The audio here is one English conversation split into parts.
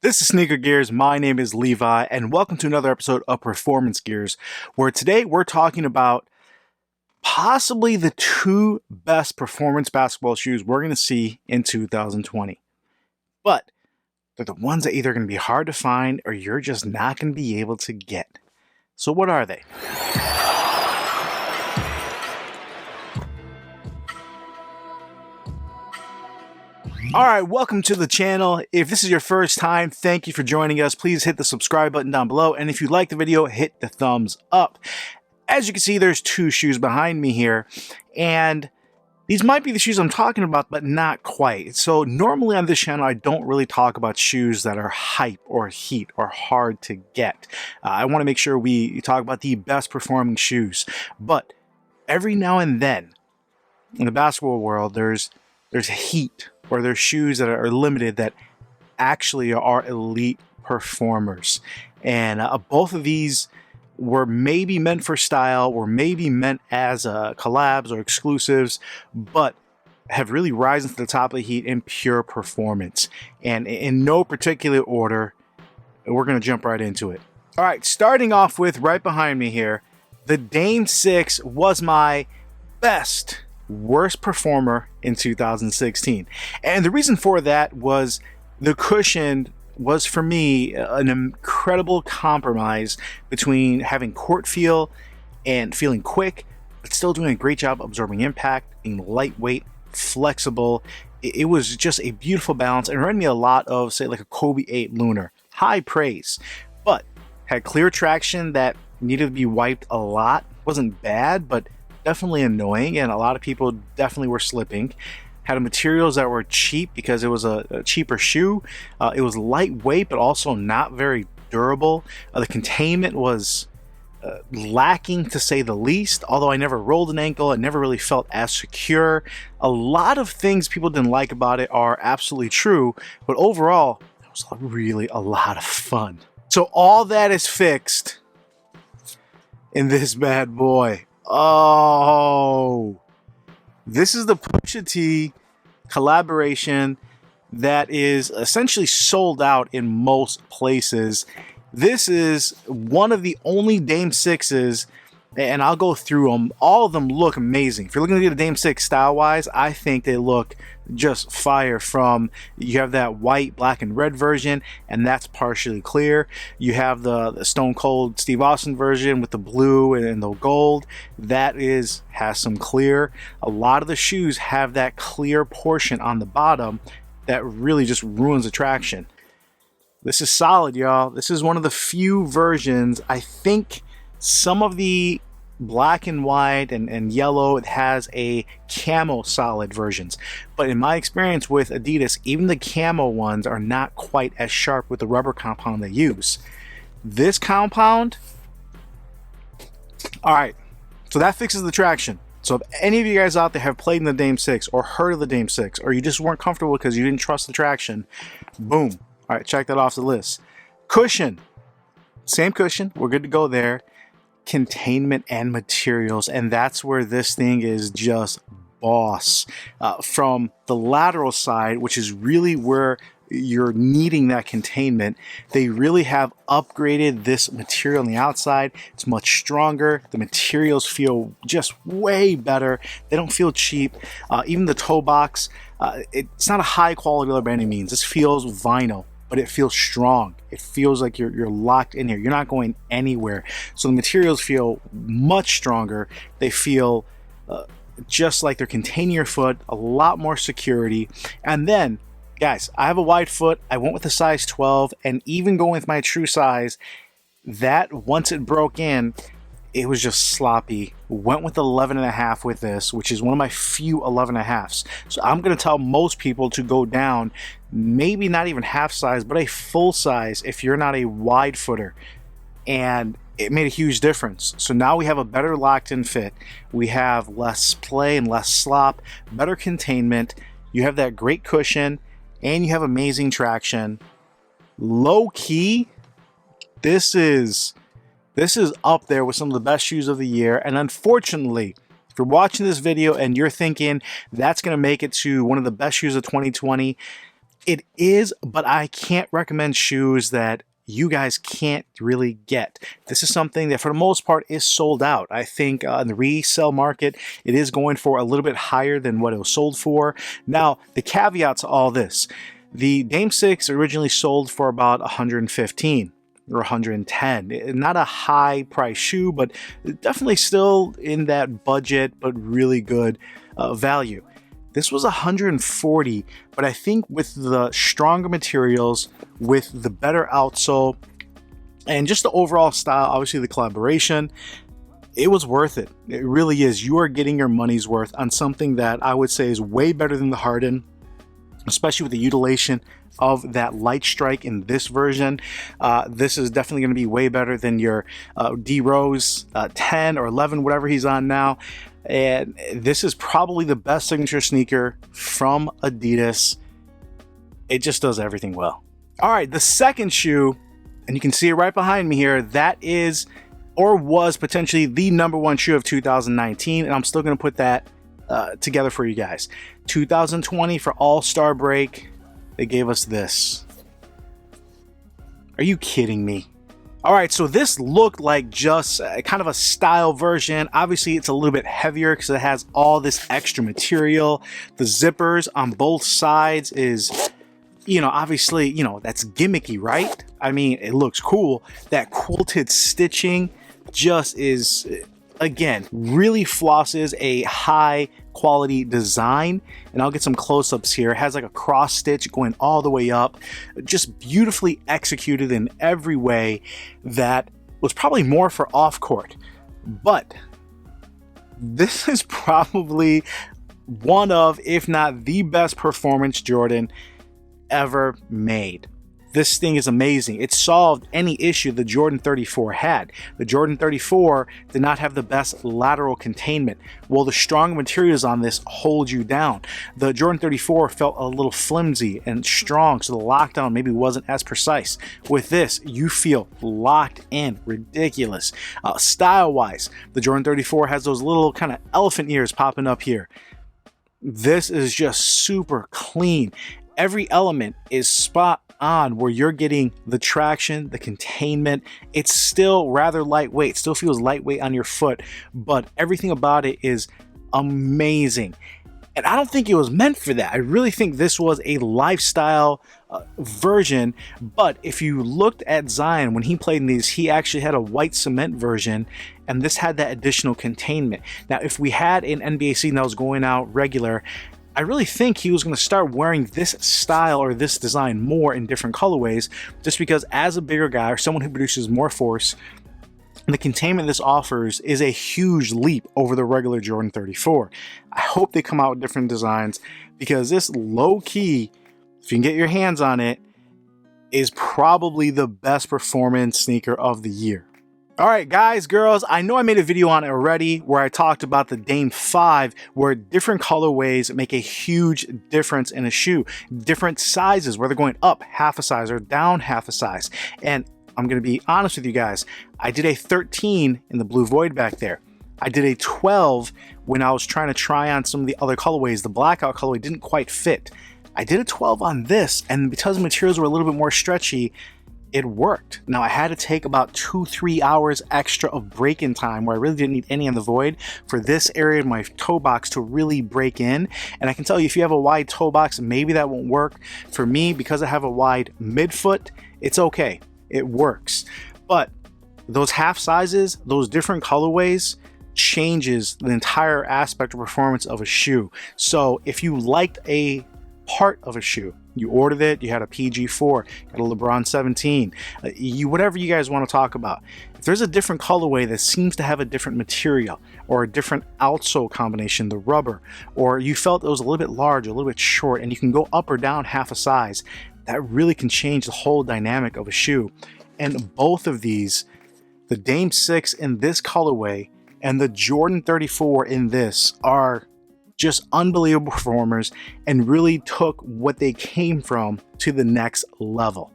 This is Sneaker Gears. My name is Levi, and welcome to another episode of Performance Gears, where today we're talking about possibly the two best performance basketball shoes we're going to see in 2020. But they're the ones that either going to be hard to find or you're just not going to be able to get. So what are they? Alright, welcome to the channel. If this is your first time, thank you for joining us. Please hit the subscribe button down below, and if you like the video, hit the thumbs up. As you can see, there's two shoes behind me here, and these might be the shoes I'm talking about, but not quite. So normally on this channel, I don't really talk about shoes that are hype or heat or hard to get. I want to make sure we talk about the best performing shoes, but every now and then in the basketball world, there's heat, or there's shoes that are limited that actually are elite performers. And both of these were maybe meant for style, or maybe meant as collabs or exclusives, but have really risen to the top of the heat in pure performance. And in no particular order, we're going to jump right into it. All right, starting off with right behind me here, the Dame 6 was my worst performer in 2016, and the reason for that was the cushion was, for me, an incredible compromise between having court feel and feeling quick, but still doing a great job absorbing impact, being lightweight, flexible. It was just a beautiful balance, and reminded me a lot of, say, like a Kobe 8 Lunar. High praise, but had clear traction that needed to be wiped a lot. Wasn't bad, but definitely annoying, and a lot of people definitely were slipping. Had materials that were cheap because it was a cheaper shoe. It was lightweight, but also not very durable. The containment was lacking, to say the least. Although I never rolled an ankle, it never really felt as secure. A lot of things people didn't like about it are absolutely true, but overall, it was really a lot of fun. So all that is fixed in this bad boy. Oh, this is the Pusha T collaboration that is essentially sold out in most places. This is one of the only Dame 6s, and I'll go through them. All of them look amazing. If you're looking to get a Dame 6 style-wise, I think they look just fire. From, you have that white, black, and red version, and that's partially clear. You have the Stone Cold Steve Austin version with the blue and the gold. That has some clear. A lot of the shoes have that clear portion on the bottom that really just ruins the traction. This is solid, y'all. This is one of the few versions. I think some of the black and white and yellow, it has a camo solid versions, but in my experience with Adidas, even the camo ones are not quite as sharp with the rubber compound they use. This compound, all right, so that fixes the traction. So if any of you guys out there have played in the Dame 6 or heard of the Dame 6, or you just weren't comfortable because you didn't trust the traction, boom. All right, check that off the list. Cushion, same cushion, we're good to go there. Containment and materials, and that's where this thing is just boss. From the lateral side, which is really where you're needing that containment, they really have upgraded this material on the outside. It's much stronger. The materials feel just way better. They don't feel cheap. Even the toe box, it's not a high quality leather by any means. This feels vinyl, but it feels strong. It feels like you're locked in here. You're not going anywhere. So the materials feel much stronger. They feel just like they're containing your foot, a lot more security. And then, guys, I have a wide foot. I went with a size 12, and even going with my true size, that once it broke in, it was just sloppy. Went with 11.5 with this, which is one of my few 11.5s. So I'm going to tell most people to go down, maybe not even half size, but a full size if you're not a wide footer. And it made a huge difference. So now we have a better locked in fit. We have less play and less slop, better containment. You have that great cushion, and you have amazing traction. Low key, this is up there with some of the best shoes of the year. And unfortunately, if you're watching this video and you're thinking that's going to make it to one of the best shoes of 2020, It is, but I can't recommend shoes that you guys can't really get. This is something that for the most part is sold out. I think in the resale market, it is going for a little bit higher than what it was sold for. Now, the caveat to all this, the Dame 6 originally sold for about 115 or 110. Not a high price shoe, but definitely still in that budget, but really good value. This was 140, but I think with the stronger materials, with the better outsole, and just the overall style, obviously the collaboration, it was worth it. It really is. You are getting your money's worth on something that I would say is way better than the Harden, especially with the utilization of that light strike in this version. This is definitely going to be way better than your D Rose 10 or 11, whatever he's on now. And this is probably the best signature sneaker from Adidas. It just does everything well. All right, the second shoe, and you can see it right behind me here, that is or was potentially the #1 shoe of 2019, and I'm still going to put that together for you guys. 2020 for All-Star Break, they gave us this. Are you kidding me? All right, so this looked like just kind of a style version. Obviously, it's a little bit heavier because it has all this extra material. The zippers on both sides is, obviously, that's gimmicky, right? I mean, it looks cool. That quilted stitching just is, again, really flosses a high quality design. And I'll get some close-ups here. It has like a cross stitch going all the way up, just beautifully executed in every way. That was probably more for off court, but this is probably one of, if not the best performance Jordan ever made. This thing is amazing. It solved any issue the Jordan 34 had. The Jordan 34 did not have the best lateral containment. Well, the strong materials on this hold you down. The Jordan 34 felt a little flimsy and strong, so the lockdown maybe wasn't as precise. With this, you feel locked in. Ridiculous. Style-wise, the Jordan 34 has those little kind of elephant ears popping up here. This is just super clean. Every element is spot on where you're getting the traction, the containment. It's still rather lightweight, still feels lightweight on your foot, but everything about it is amazing. And I don't think it was meant for that. I really think this was a lifestyle version. But if you looked at Zion when he played in these, he actually had a white cement version, and this had that additional containment. Now, if we had an NBA season that was going out regular, I really think he was going to start wearing this style or this design more in different colorways, just because as a bigger guy or someone who produces more force, the containment this offers is a huge leap over the regular Jordan 34. I hope they come out with different designs, because this low-key, if you can get your hands on it, is probably the best performance sneaker of the year. All right, guys, girls, I know I made a video on it already where I talked about the Dame 5, where different colorways make a huge difference in a shoe. Different sizes, where they're going up half a size or down half a size. And I'm going to be honest with you guys, I did a 13 in the Blue Void back there. I did a 12 when I was trying to try on some of the other colorways. The blackout colorway didn't quite fit. I did a 12 on this, and because the materials were a little bit more stretchy, it worked. Now, I had to take about 2-3 hours extra of break-in time, where I really didn't need any on the Void, for this area of my toe box to really break in. And I can tell you, if you have a wide toe box, maybe that won't work. For me, because I have a wide midfoot, it's okay. It works. But those half sizes, those different colorways, changes the entire aspect of performance of a shoe. So if you liked a part of a shoe, you ordered it, you had a PG4, got a LeBron 17, whatever you guys want to talk about. If there's a different colorway that seems to have a different material or a different outsole combination, the rubber, or you felt it was a little bit large, a little bit short, and you can go up or down half a size, that really can change the whole dynamic of a shoe. And both of these, the Dame 6 in this colorway and the Jordan 34 in this, are just unbelievable performers and really took what they came from to the next level.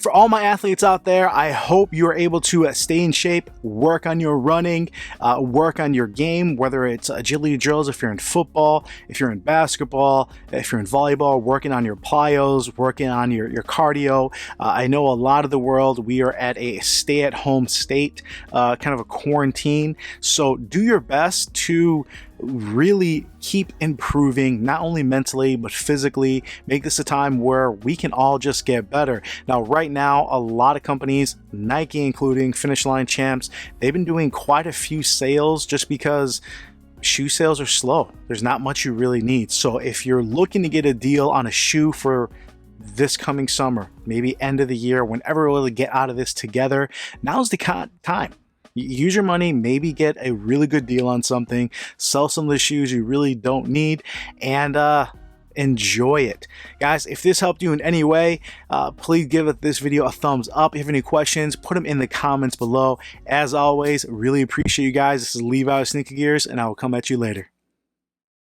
For all my athletes out there, I hope you are able to stay in shape, work on your running, work on your game, whether it's agility drills if you're in football, if you're in basketball, if you're in volleyball, working on your plyos, working on your cardio. I know a lot of the world, we are at a stay-at-home state, kind of a quarantine. So do your best to really keep improving, not only mentally but physically. Make this a time where we can all just get better. Now right now, a lot of companies, Nike including, Finish Line Champs, they've been doing quite a few sales just because shoe sales are slow. There's not much you really need. So if you're looking to get a deal on a shoe for this coming summer, maybe end of the year, whenever we'll get out of this together, now's the time. Use your money, maybe get a really good deal on something, sell some of the shoes you really don't need, and enjoy it. Guys, if this helped you in any way, please give this video a thumbs up. If you have any questions, put them in the comments below. As always, really appreciate you guys. This is Levi of Sneaker Gears, and I will come at you later.